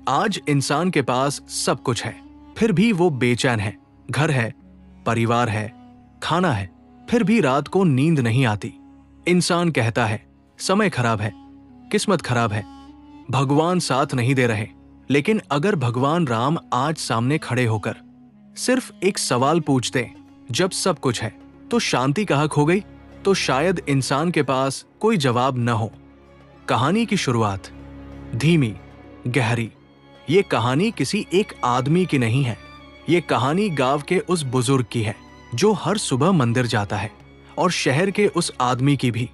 आज इंसान के पास सब कुछ है, फिर भी वो बेचैन है। घर है, परिवार है, खाना है, फिर भी रात को नींद नहीं आती। इंसान कहता है समय खराब है, किस्मत खराब है, भगवान साथ नहीं दे रहे। लेकिन अगर भगवान राम आज सामने खड़े होकर सिर्फ एक सवाल पूछते, जब सब कुछ है तो शांति कहाँ खो गई, तो शायद इंसान के पास कोई जवाब न हो। कहानी की शुरुआत धीमी, गहरी। ये कहानी किसी एक आदमी की नहीं है। ये कहानी गांव के उस बुजुर्ग की है जो हर सुबह मंदिर जाता है, और शहर के उस आदमी की भी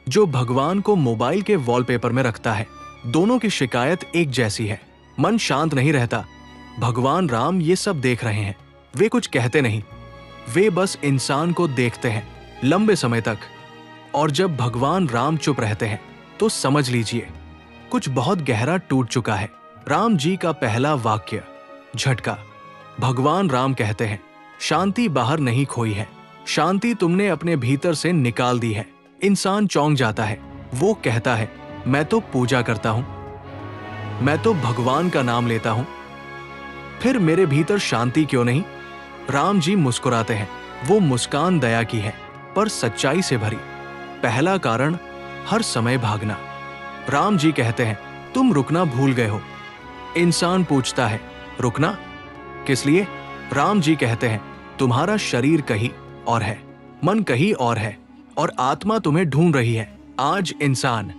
जो भगवान को मोबाइल के वॉलपेपर में रखता है। दोनों की शिकायत एक जैसी है, मन शांत नहीं रहता। भगवान राम ये सब देख रहे हैं, वे कुछ कहते नहीं, वे बस इंसान को देखते हैं लंबे समय तक। और जब भगवान राम चुप रहते हैं तो समझ लीजिए कुछ बहुत गहरा टूट चुका है। राम जी का पहला वाक्य, झटका। भगवान राम कहते हैं शांति बाहर नहीं खोई है, शांति तुमने अपने भीतर से निकाल दी है। इंसान चौंक जाता है। वो कहता है मैं तो पूजा करता हूं, मैं तो भगवान का नाम लेता हूं, फिर मेरे भीतर शांति क्यों नहीं। राम जी मुस्कुराते हैं। वो मुस्कान दया की है पर सच्चाई से भरी। पहला कारण, हर समय भागना। राम जी कहते हैं तुम रुकना भूल गए हो। इंसान पूछता है रुकना किस लिए। राम जी कहते हैं तुम्हारा शरीर कहीं और है, मन कहीं और है, और आत्मा तुम्हें ढूंढ रही है। आज इंसान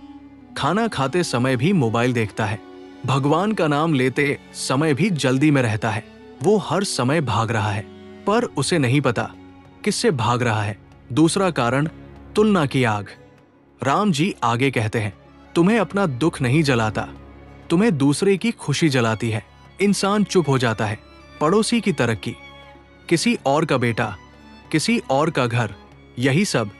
खाना खाते समय भी मोबाइल देखता है, भगवान का नाम लेते समय भी जल्दी में रहता है। वो हर समय भाग रहा है पर उसे नहीं पता किससे भाग रहा है। दूसरा कारण, तुलना की आग। राम जी आगे कहते हैं तुम्हें अपना दुख नहीं जलाता, तुम्हें दूसरे की खुशी जलाती है। इंसान चुप हो जाता है। पड़ोसी की तरक्की, किसी और का बेटा, किसी और का घर, यही सब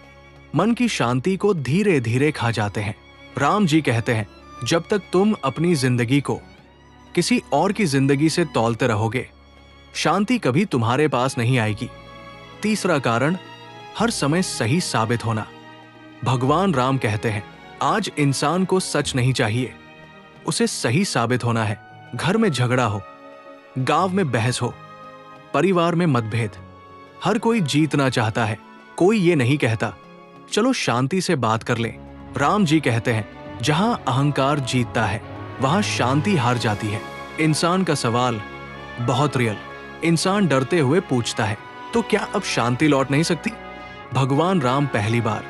मन की शांति को धीरे धीरे खा जाते हैं। राम जी कहते हैं जब तक तुम अपनी जिंदगी को किसी और की जिंदगी से तौलते रहोगे, शांति कभी तुम्हारे पास नहीं आएगी। तीसरा कारण, हर समय सही साबित होना। भगवान राम कहते हैं आज इंसान को सच नहीं चाहिए, उसे सही साबित होना है। घर में झगड़ा हो, गांव में बहस हो, परिवार में मतभेद, हर कोई जीतना चाहता है, कोई ये नहीं कहता चलो शांति से बात कर लें। राम जी कहते हैं जहां अहंकार जीतता है वहां शांति हार जाती है। इंसान का सवाल बहुत रियल। इंसान डरते हुए पूछता है तो क्या अब शांति लौट नहीं सकती। भगवान राम पहली बार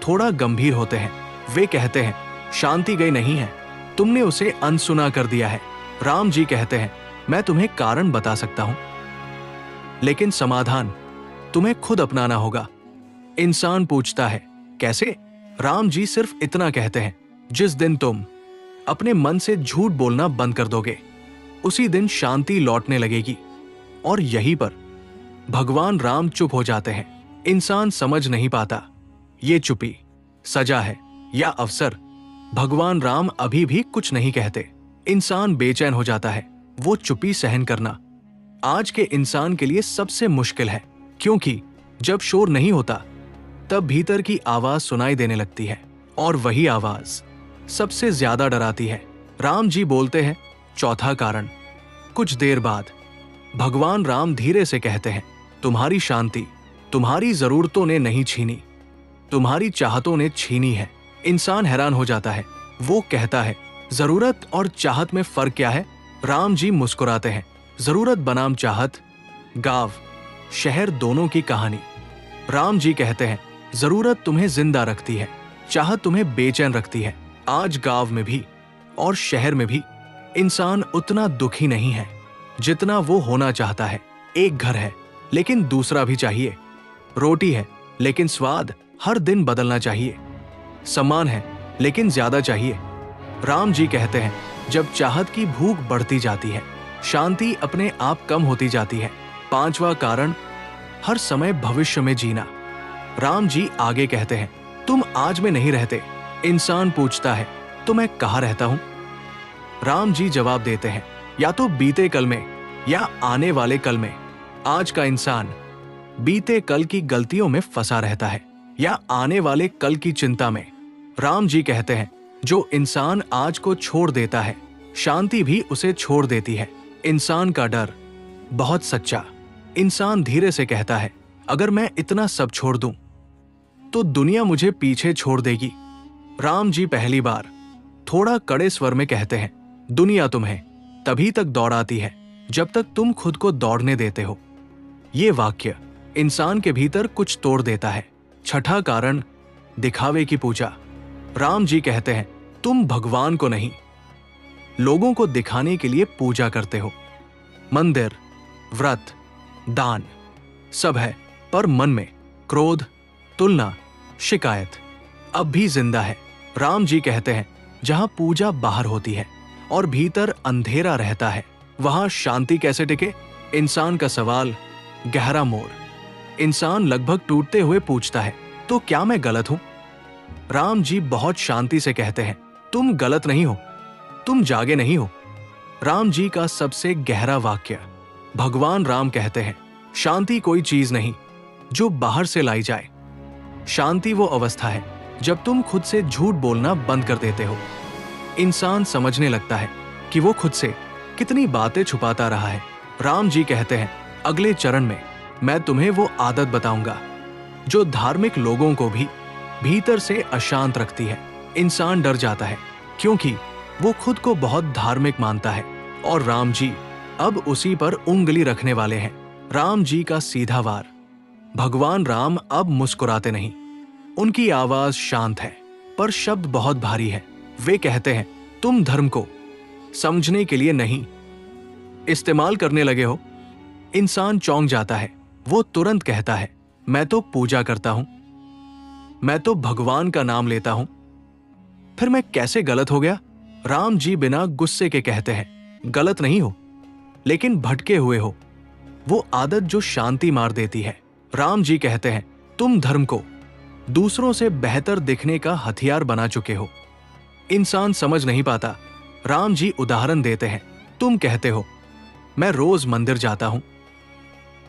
थोड़ा गंभीर होते हैं। वे कहते हैं शांति गई नहीं है, तुमने उसे अनसुना कर दिया है। राम जी कहते हैं मैं तुम्हें कारण बता सकता हूं, लेकिन समाधान तुम्हें खुद अपनाना होगा। इंसान पूछता है कैसे। राम जी सिर्फ इतना कहते हैं जिस दिन तुम अपने मन से झूठ बोलना बंद कर दोगे, उसी दिन शांति लौटने लगेगी। और यहीं पर भगवान राम चुप हो जाते हैं। इंसान समझ नहीं पाता ये चुप्पी सजा है या अवसर। भगवान राम अभी भी कुछ नहीं कहते। इंसान बेचैन हो जाता है। वो चुप्पी सहन करना आज के इंसान के लिए सबसे मुश्किल है, क्योंकि जब शोर नहीं होता तब भीतर की आवाज सुनाई देने लगती है, और वही आवाज सबसे ज्यादा डराती है। राम जी बोलते हैं चौथा कारण। कुछ देर बाद भगवान राम धीरे से कहते हैं तुम्हारी शांति तुम्हारी जरूरतों ने नहीं छीनी, तुम्हारी चाहतों ने छीनी है। इंसान हैरान हो जाता है। वो कहता है जरूरत और चाहत में फर्क क्या है। राम जी मुस्कुराते हैं जरूरत बनाम चाहत, गांव शहर दोनों की कहानी। राम जी कहते हैं जरूरत तुम्हें जिंदा रखती है, चाहत तुम्हें बेचैन रखती है। आज गांव में भी और शहर में भी इंसान उतना दुखी नहीं है जितना वो होना चाहता है। एक घर है लेकिन दूसरा भी चाहिए, रोटी है लेकिन स्वाद हर दिन बदलना चाहिए, सम्मान है लेकिन ज्यादा चाहिए। राम जी कहते हैं जब चाहत की भूख बढ़ती जाती है, शांति अपने आप कम होती जाती है। पांचवा कारण, हर समय भविष्य में जीना। राम जी आगे कहते हैं तुम आज में नहीं रहते। इंसान पूछता है तो मैं कहाँ रहता हूं। राम जी जवाब देते हैं या तो बीते कल में या आने वाले कल में। आज का इंसान बीते कल की गलतियों में फंसा रहता है या आने वाले कल की चिंता में। राम जी कहते हैं जो इंसान आज को छोड़ देता है शांति भी उसे छोड़ देती है। इंसान का डर बहुत सच्चा। इंसान धीरे से कहता है, अगर मैं इतना सब छोड़ दूं तो दुनिया मुझे पीछे छोड़ देगी। राम जी पहली बार थोड़ा कड़े स्वर में कहते हैं, दुनिया तुम्हें तभी तक दौड़ाती है जब तक तुम खुद को दौड़ने देते हो। ये वाक्य इंसान के भीतर कुछ तोड़ देता है। छठा कारण, दिखावे की पूजा। राम जी कहते हैं, तुम भगवान को नहीं, लोगों को दिखाने के लिए पूजा करते हो। मंदिर, व्रत, दान सब है, पर मन में क्रोध, तुलना, शिकायत अब भी जिंदा है। राम जी कहते हैं, जहां पूजा बाहर होती है और भीतर अंधेरा रहता है, वहां शांति कैसे टिके? इंसान का सवाल गहरा मोड़। इंसान लगभग टूटते हुए पूछता है, तो क्या मैं गलत हूं? राम जी बहुत शांति से कहते हैं, तुम गलत नहीं हो, तुम जागे नहीं हो। राम जी का सबसे गहरा वाक्य। भगवान राम कहते हैं, शांति कोई चीज नहीं जो बाहर से लाई जाए। शांति वो अवस्था है जब तुम खुद से झूठ बोलना बंद कर देते हो। इंसान समझने लगता है कि वो खुद से कितनी बातें छुपाता रहा है। राम जी कहते हैं, अगले चरण में मैं तुम्हें वो आदत बताऊंगा जो धार्मिक लोगों को भी भीतर से अशांत रखती है। इंसान डर जाता है क्योंकि वो खुद को बहुत धार्मिक मानता है और राम जी अब उसी पर उंगली रखने वाले हैं। राम जी का सीधा वार। भगवान राम अब मुस्कुराते नहीं, उनकी आवाज शांत है पर शब्द बहुत भारी है। वे कहते हैं, तुम धर्म को समझने के लिए नहीं, इस्तेमाल करने लगे हो। इंसान चौंक जाता है। वो तुरंत कहता है, मैं तो पूजा करता हूं, मैं तो भगवान का नाम लेता हूं, फिर मैं कैसे गलत हो गया? राम जी बिना गुस्से के कहते हैं, गलत नहीं हो, लेकिन भटके हुए हो। वो आदत जो शांति मार देती है। राम जी कहते हैं, तुम धर्म को दूसरों से बेहतर दिखने का हथियार बना चुके हो। इंसान समझ नहीं पाता। राम जी उदाहरण देते हैं, तुम कहते हो मैं रोज मंदिर जाता हूं,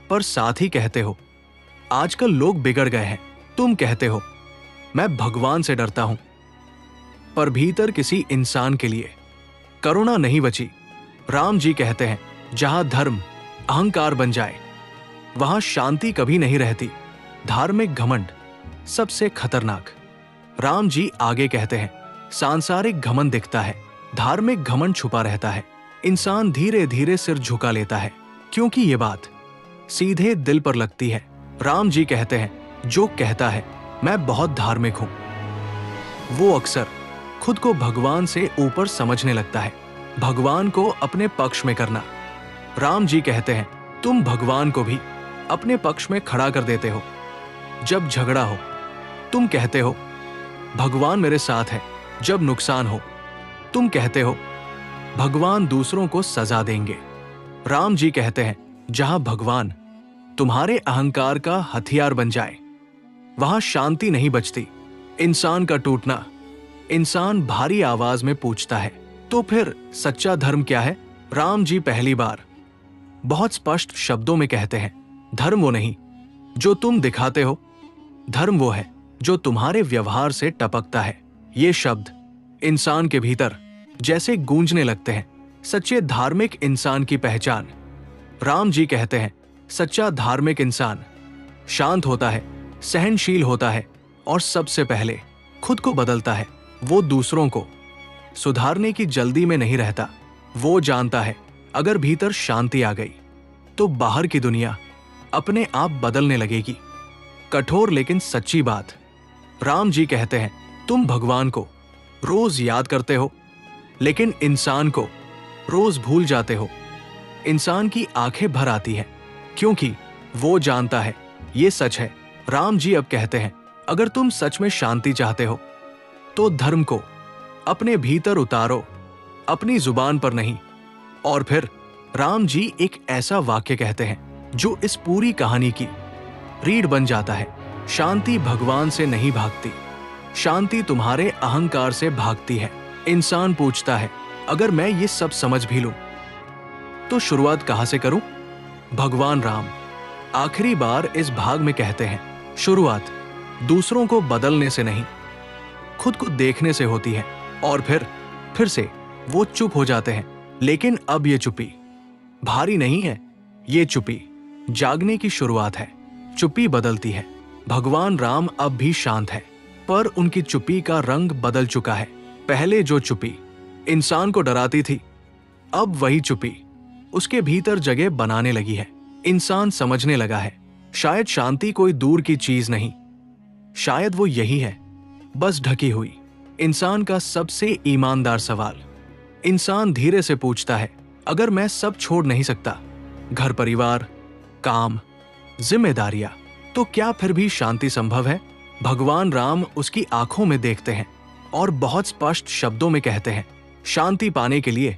पर साथ ही कहते हो आजकल लोग बिगड़ गए हैं। तुम कहते हो मैं भगवान से डरता हूं, पर भीतर किसी इंसान के लिए करुणा नहीं बची। राम जी कहते हैं, जहां धर्म अहंकार बन जाए वहां शांति कभी नहीं रहती। धार्मिक घमंड सबसे खतरनाक। राम जी आगे कहते हैं, सांसारिक घमंड दिखता है, धार्मिक घमंड छुपा रहता है। इंसान धीरे धीरे सिर झुका लेता है क्योंकि ये बात सीधे दिल पर लगती है। राम जी कहते हैं, जो कहता है मैं बहुत धार्मिक हूं, वो अक्सर खुद को भगवान से ऊपर समझने लगता है। भगवान को अपने पक्ष में करना। राम जी कहते हैं, तुम भगवान को भी अपने पक्ष में खड़ा कर देते हो। जब झगड़ा हो तुम कहते हो भगवान मेरे साथ है, जब नुकसान हो तुम कहते हो भगवान दूसरों को सजा देंगे। राम जी कहते हैं, जहां भगवान तुम्हारे अहंकार का हथियार बन जाए वहां शांति नहीं बचती। इंसान का टूटना। इंसान भारी आवाज में पूछता है, तो फिर सच्चा धर्म क्या है? राम जी पहली बार बहुत स्पष्ट शब्दों में कहते हैं, धर्म वो नहीं जो तुम दिखाते हो, धर्म वो है जो तुम्हारे व्यवहार से टपकता है। ये शब्द इंसान के भीतर जैसे गूंजने लगते हैं। सच्चे धार्मिक इंसान की पहचान। राम जी कहते हैं, सच्चा धार्मिक इंसान शांत होता है, सहनशील होता है और सबसे पहले खुद को बदलता है। वो दूसरों को सुधारने की जल्दी में नहीं रहता। वो जानता है अगर भीतर शांति आ गई तो बाहर की दुनिया अपने आप बदलने लगेगी। कठोर लेकिन सच्ची बात। राम जी कहते हैं, तुम भगवान को रोज याद करते हो लेकिन इंसान को रोज भूल जाते हो। इंसान की आंखें भर आती हैं क्योंकि वो जानता है ये सच है। राम जी अब कहते हैं, अगर तुम सच में शांति चाहते हो तो धर्म को अपने भीतर उतारो, अपनी जुबान पर नहीं। और फिर राम जी एक ऐसा वाक्य कहते हैं जो इस पूरी कहानी की रीढ़ बन जाता है, शांति भगवान से नहीं भागती, शांति तुम्हारे अहंकार से भागती है। इंसान पूछता है, अगर मैं ये सब समझ भी लूं तो शुरुआत कहां से करूं? भगवान राम आखिरी बार इस भाग में कहते हैं, शुरुआत दूसरों को बदलने से नहीं, खुद को देखने से होती है। और फिर से वो चुप हो जाते हैं। लेकिन अब ये चुप्पी भारी नहीं है, ये चुप्पी जागने की शुरुआत है। चुप्पी बदलती है। भगवान राम अब भी शांत है, पर उनकी चुप्पी का रंग बदल चुका है। पहले जो चुप्पी इंसान को डराती थी, अब वही चुप्पी उसके भीतर जगह बनाने लगी है। इंसान समझने लगा है, शायद शांति कोई दूर की चीज नहीं, शायद वो यही है, बस ढकी हुई। इंसान का सबसे ईमानदार सवाल। इंसान धीरे से पूछता है, अगर मैं सब छोड़ नहीं सकता, घर परिवार, काम, जिम्मेदारियां, तो क्या फिर भी शांति संभव है? भगवान राम उसकी आंखों में देखते हैं और बहुत स्पष्ट शब्दों में कहते हैं, शांति पाने के लिए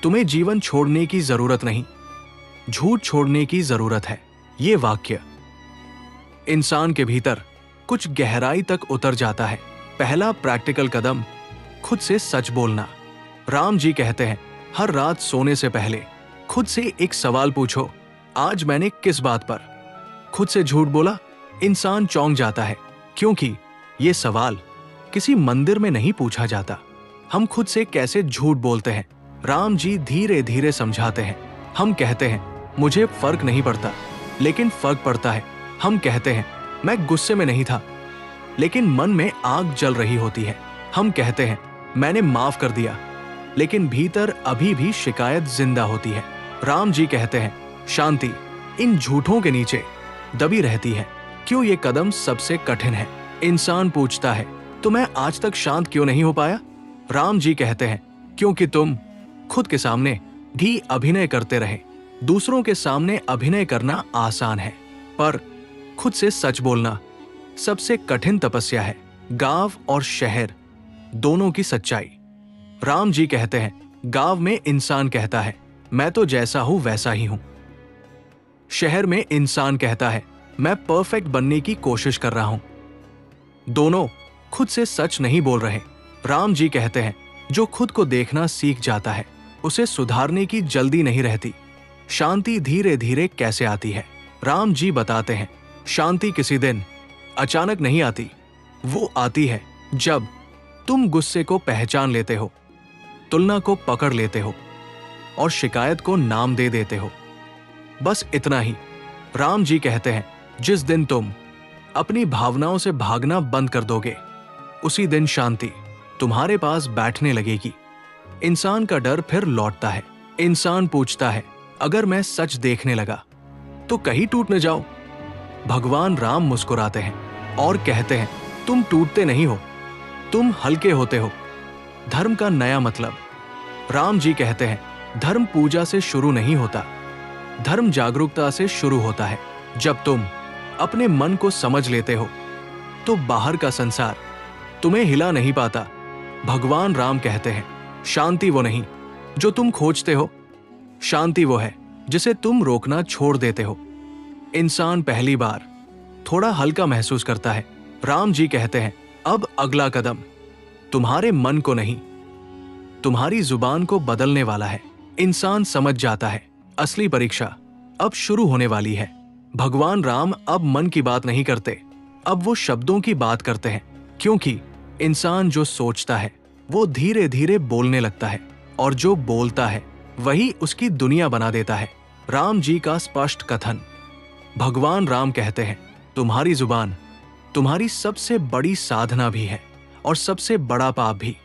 तुम्हें जीवन छोड़ने की जरूरत नहीं, झूठ छोड़ने की जरूरत है। ये वाक्य इंसान के भीतर कुछ गहराई तक उतर जाता है। पहला प्रैक्टिकल कदम, खुद से सच बोलना। राम जी कहते हैं, हर रात सोने से पहले खुद से एक सवाल पूछो, आज मैंने किस बात पर खुद से झूठ बोला? इंसान चौंक जाता है, क्योंकि ये सवाल किसी मंदिर में नहीं पूछा जाता। हम खुद से कैसे झूठ बोलते हैं? राम जी धीरे धीरे समझाते हैं। हम कहते हैं, मुझे फर्क नहीं पड़ता, लेकिन फर्क पड़ता है। हम कहते हैं, मैं गुस्से में नहीं था, लेकिन मन में आग जल रही होती है। हम कहते हैं, मैंने माफ कर दिया, लेकिन भीतर अभी भी शिकायत जिंदा होती है। राम जी कहते हैं, शांति इन झूठों के नीचे दबी रहती है। क्यों ये कदम सबसे कठिन है? इंसान पूछता है, तो मैं आज तक शांत क्यों नहीं हो पाया? राम जी कहते हैं, क्योंकि तुम खुद के सामने भी अभिनय करते रहे। दूसरों के सामने अभिनय करना आसान है, पर खुद से सच बोलना सबसे कठिन तपस्या है। गांव और शहर दोनों की सच्चाई। राम जी कहते हैं, गांव में इंसान कहता है, मैं तो जैसा हूं वैसा ही हूं। शहर में इंसान कहता है, मैं परफेक्ट बनने की कोशिश कर रहा हूं। दोनों खुद से सच नहीं बोल रहे। राम जी कहते हैं, जो खुद को देखना सीख जाता है, उसे सुधारने की जल्दी नहीं रहती। शांति धीरे धीरे कैसे आती है? राम जी बताते हैं, शांति किसी दिन अचानक नहीं आती। वो आती है जब तुम गुस्से को पहचान लेते हो, तुलना को पकड़ लेते हो और शिकायत को नाम दे देते हो। बस इतना ही। राम जी कहते हैं, जिस दिन तुम अपनी भावनाओं से भागना बंद कर दोगे, उसी दिन शांति तुम्हारे पास बैठने लगेगी। इंसान का डर फिर लौटता है। इंसान पूछता है, अगर मैं सच देखने लगा तो कहीं टूट न जाओ? भगवान राम मुस्कुराते हैं और कहते हैं, तुम टूटते नहीं हो, तुम हल्के होते हो। धर्म का नया मतलब। राम जी कहते हैं, धर्म पूजा से शुरू नहीं होता, धर्म जागरूकता से शुरू होता है। जब तुम अपने मन को समझ लेते हो, तो बाहर का संसार तुम्हें हिला नहीं पाता। भगवान राम कहते हैं, शांति वो नहीं जो तुम खोजते हो, शांति वो है जिसे तुम रोकना छोड़ देते हो। इंसान पहली बार थोड़ा हल्का महसूस करता है। राम जी कहते हैं, अब अगला कदम तुम्हारे मन को नहीं, तुम्हारी जुबान को बदलने वाला है। इंसान समझ जाता है, असली परीक्षा अब शुरू होने वाली है। भगवान राम अब मन की बात नहीं करते, अब वो शब्दों की बात करते हैं, क्योंकि इंसान जो सोचता है वो धीरे धीरे बोलने लगता है, और जो बोलता है वही उसकी दुनिया बना देता है। राम जी का स्पष्ट कथन। भगवान राम कहते हैं, तुम्हारी जुबान तुम्हारी सबसे बड़ी साधना भी है और सबसे बड़ा पाप भी।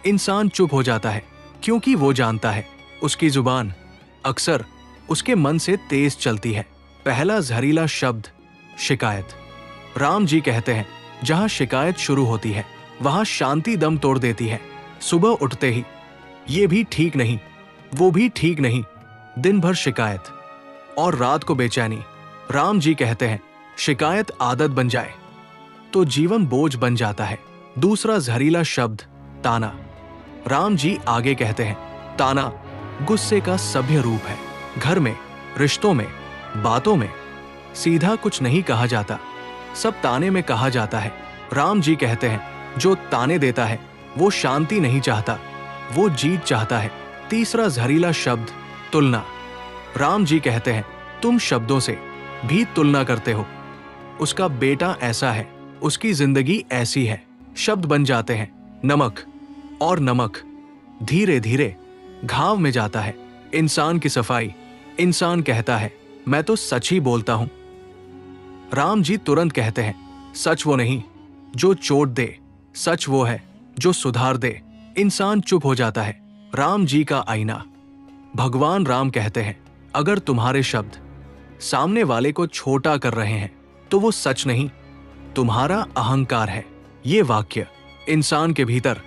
इंसान चुप हो जाता है, क्योंकि वो जानता है उसकी जुबान अक्सर उसके मन से तेज चलती है। पहला जहरीला शब्द, शिकायत। राम जी कहते हैं, जहां शिकायत शुरू होती है वहां शांति दम तोड़ देती है। सुबह उठते ही ये भी ठीक नहीं, वो भी ठीक नहीं, दिन भर शिकायत और रात को बेचैनी। राम जी कहते हैं, शिकायत आदत बन जाए तो जीवन बोझ बन जाता है। दूसरा जहरीला शब्द, ताना। राम जी आगे कहते हैं, ताना गुस्से का सभ्य रूप है। घर में, रिश्तों में, बातों में सीधा कुछ नहीं कहा जाता, सब ताने में कहा जाता है। राम जी कहते हैं, जो ताने देता है वो शांति नहीं चाहता, वो जीत चाहता है। तीसरा जहरीला शब्द, तुलना। राम जी कहते हैं, तुम शब्दों से भी तुलना करते हो। उसका बेटा ऐसा है, उसकी जिंदगी ऐसी है। शब्द बन जाते हैं नमक, और नमक धीरे धीरे घाव में जाता है। इंसान की सफाई। इंसान कहता है, मैं तो सच ही बोलता हूं। राम जी तुरंत कहते हैं, सच वो नहीं जो चोट दे, सच वो है जो सुधार दे। इंसान चुप हो जाता है। राम जी का आईना। भगवान राम कहते हैं, अगर तुम्हारे शब्द सामने वाले को छोटा कर रहे हैं तो वो सच नहीं, तुम्हारा अहंकार है। ये वाक्य इंसान के भीतर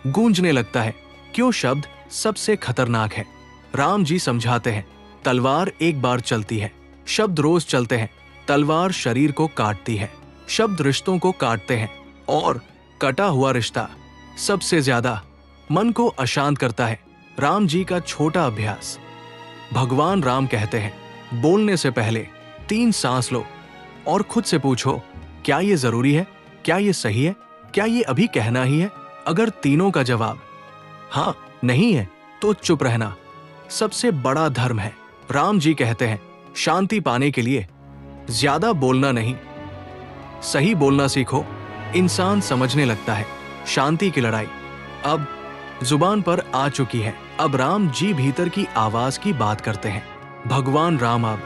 गूंजने लगता है। क्यों शब्द सबसे खतरनाक है? राम जी समझाते हैं, तलवार एक बार चलती है, शब्द रोज चलते हैं। तलवार शरीर को काटती है, शब्द रिश्तों को काटते हैं, और कटा हुआ रिश्ता सबसे ज्यादा मन को अशांत करता है। राम जी का छोटा अभ्यास। भगवान राम कहते हैं, बोलने से पहले 3 सांस लो और खुद से पूछो, क्या ये जरूरी है? क्या ये सही है? क्या ये अभी कहना ही है? अगर तीनों का जवाब हाँ नहीं है तो चुप रहना सबसे बड़ा धर्म है। राम जी कहते हैं, शांति पाने के लिए ज्यादा बोलना नहीं, सही बोलना सीखो। इंसान समझने लगता है, शांति की लड़ाई अब जुबान पर आ चुकी है। अब राम जी भीतर की आवाज की बात करते हैं। भगवान राम अब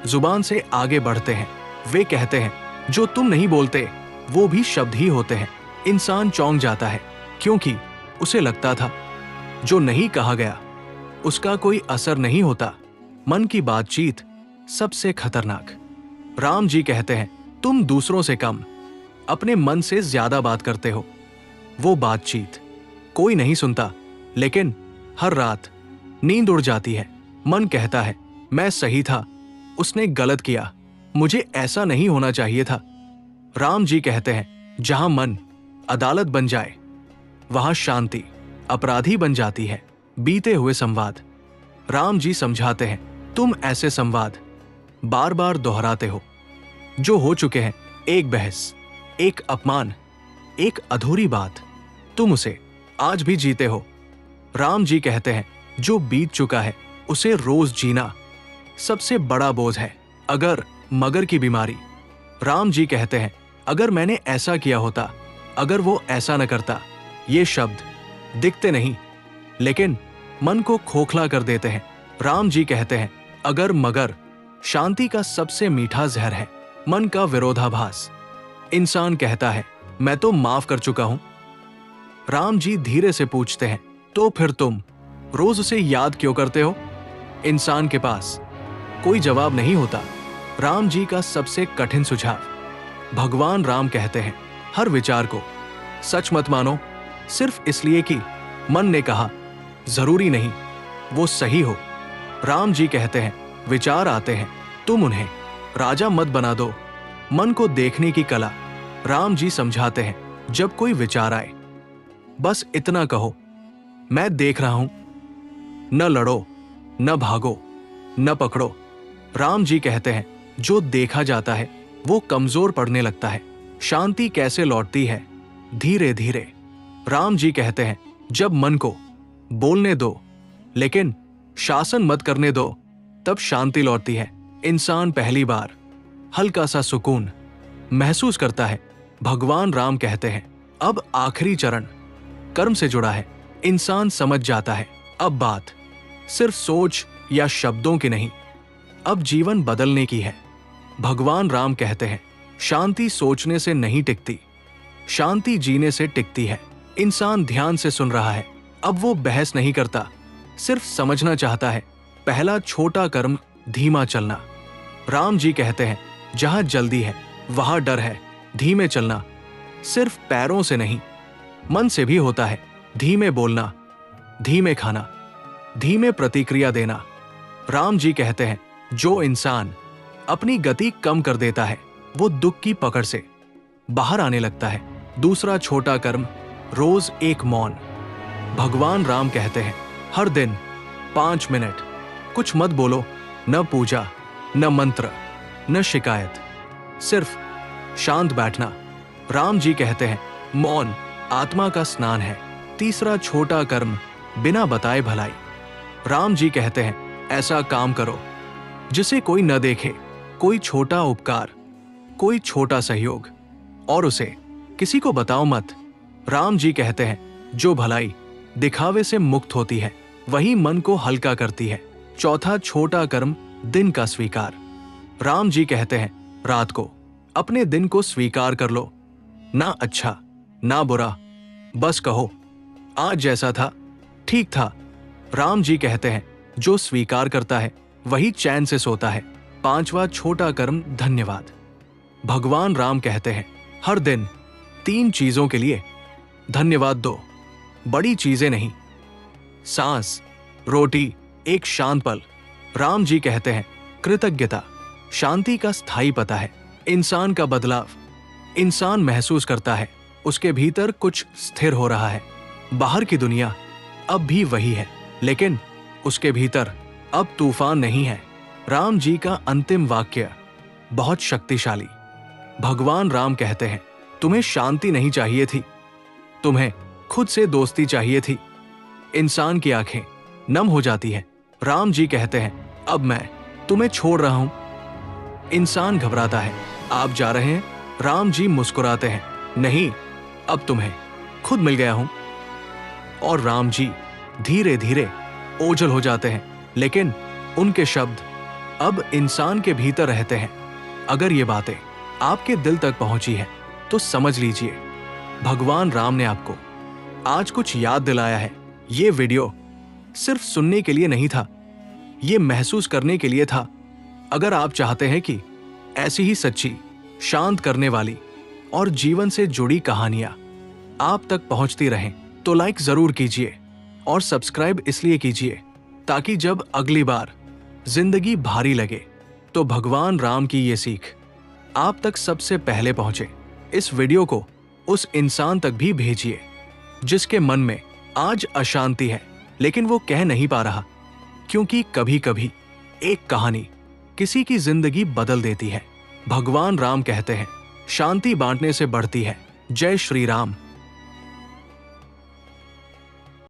जुबान से आगे बढ़ते हैं। वे कहते हैं, जो तुम नहीं बोलते वो भी शब्द ही होते हैं। इंसान चौंक जाता है, क्योंकि उसे लगता था जो नहीं कहा गया उसका कोई असर नहीं होता। मन की बातचीत सबसे खतरनाक। राम जी कहते हैं, तुम दूसरों से कम अपने मन से ज्यादा बात करते हो। वो बातचीत कोई नहीं सुनता, लेकिन हर रात नींद उड़ जाती है। मन कहता है, मैं सही था, उसने गलत किया, मुझे ऐसा नहीं होना चाहिए था। राम जी कहते हैं, जहां मन अदालत बन जाए वहां शांति अपराधी बन जाती है। बीते हुए संवाद। राम जी समझाते हैं, तुम ऐसे संवाद बार बार दोहराते हो जो हो चुके हैं। एक बहस, एक अपमान, एक अधूरी बात, तुम उसे आज भी जीते हो। राम जी कहते हैं, जो बीत चुका है उसे रोज जीना सबसे बड़ा बोझ है। अगर मगर की बीमारी। राम जी कहते हैं, अगर मैंने ऐसा किया होता, अगर वो ऐसा न करता। ये शब्द दिखते नहीं, लेकिन मन को खोखला कर देते हैं। राम जी कहते हैं, अगर मगर शांति का सबसे मीठा जहर है, मन का विरोधाभास। इंसान कहता है, मैं तो माफ कर चुका हूं। राम जी धीरे से पूछते हैं, तो फिर तुम रोज उसे याद क्यों करते हो? इंसान के पास कोई जवाब नहीं होता। राम जी का सबसे कठिन सुझाव। भगवान राम कहते हैं, हर विचार को सच मत मानो सिर्फ इसलिए कि मन ने कहा। जरूरी नहीं वो सही हो। राम जी कहते हैं, विचार आते हैं, तुम उन्हें राजा मत बना दो। मन को देखने की कला। राम जी समझाते हैं, जब कोई विचार आए बस इतना कहो, मैं देख रहा हूं। न लड़ो, न भागो, न पकड़ो। राम जी कहते हैं, जो देखा जाता है वो कमजोर पड़ने लगता है। शांति कैसे लौटती है? धीरे धीरे। राम जी कहते हैं, जब मन को बोलने दो लेकिन शासन मत करने दो, तब शांति लौटती है। इंसान पहली बार हल्का सा सुकून महसूस करता है। भगवान राम कहते हैं, अब आखिरी चरण कर्म से जुड़ा है। इंसान समझ जाता है, अब बात सिर्फ सोच या शब्दों की नहीं, अब जीवन बदलने की है। भगवान राम कहते हैं, शांति सोचने से नहीं टिकती, शांति जीने से टिकती है। इंसान ध्यान से सुन रहा है, अब वो बहस नहीं करता, सिर्फ समझना चाहता है। पहला छोटा कर्म, धीमा चलना। राम जी कहते हैं, जहां जल्दी है वहां डर है। धीमे चलना सिर्फ पैरों से नहीं, मन से भी होता है। धीमे बोलना, धीमे खाना, धीमे प्रतिक्रिया देना। राम जी कहते हैं, जो इंसान अपनी गति कम कर देता है वो दुख की पकड़ से बाहर आने लगता है। दूसरा छोटा कर्म, रोज एक मौन। भगवान राम कहते हैं, हर दिन 5 मिनट कुछ मत बोलो, न पूजा, न मंत्र, न शिकायत, सिर्फ शांत बैठना। राम जी कहते हैं, मौन आत्मा का स्नान है। तीसरा छोटा कर्म, बिना बताए भलाई। राम जी कहते हैं, ऐसा काम करो जिसे कोई न देखे, कोई छोटा उपकार, कोई छोटा सहयोग, और उसे किसी को बताओ मत। राम जी कहते हैं, जो भलाई दिखावे से मुक्त होती है, वही मन को हल्का करती है। चौथा, छोटा कर्म दिन का स्वीकार। राम जी कहते हैं, रात को अपने दिन को स्वीकार कर लो। ना अच्छा ना बुरा, बस कहो आज जैसा था ठीक था। राम जी कहते हैं, जो स्वीकार करता है वही चैन से सोता है। पांचवा, छोटा कर्म धन्यवाद। भगवान राम कहते हैं, हर दिन 3 चीजों के लिए धन्यवाद दो, बड़ी चीजें नहीं। सांस, रोटी, एक शांत पल। राम जी कहते हैं, कृतज्ञता शांति का स्थायी पता है। इंसान का बदलाव इंसान महसूस करता है, उसके भीतर कुछ स्थिर हो रहा है। बाहर की दुनिया अब भी वही है, लेकिन उसके भीतर अब तूफान नहीं है। राम जी का अंतिम वाक्य बहुत शक्तिशाली। भगवान राम कहते हैं, तुम्हें शांति नहीं चाहिए थी, तुम्हें खुद से दोस्ती चाहिए थी। इंसान की आंखें नम हो जाती हैं। राम जी कहते हैं, अब मैं तुम्हें छोड़ रहा हूं। इंसान घबराता है, आप जा रहे हैं? राम जी मुस्कुराते हैं, नहीं, अब तुम्हें खुद मिल गया हूं। और राम जी धीरे धीरे ओझल हो जाते हैं, लेकिन उनके शब्द अब इंसान के भीतर रहते हैं। अगर ये बातें आपके दिल तक पहुंची हैं, तो समझ लीजिए भगवान राम ने आपको आज कुछ याद दिलाया है। ये वीडियो सिर्फ सुनने के लिए नहीं था, ये महसूस करने के लिए था। अगर आप चाहते हैं कि ऐसी ही सच्ची, शांत करने वाली और जीवन से जुड़ी कहानियां आप तक पहुंचती रहें, तो लाइक जरूर कीजिए और सब्सक्राइब इसलिए कीजिए ताकि जब अगली बार जिंदगी भारी लगे तो भगवान राम की ये सीख आप तक सबसे पहले पहुंचे। इस वीडियो को उस इंसान तक भी भेजिए जिसके मन में आज अशांति है, लेकिन वो कह नहीं पा रहा, क्योंकि कभी कभी एक कहानी किसी की जिंदगी बदल देती है। भगवान राम कहते हैं, शांति बांटने से बढ़ती है। जय श्री राम।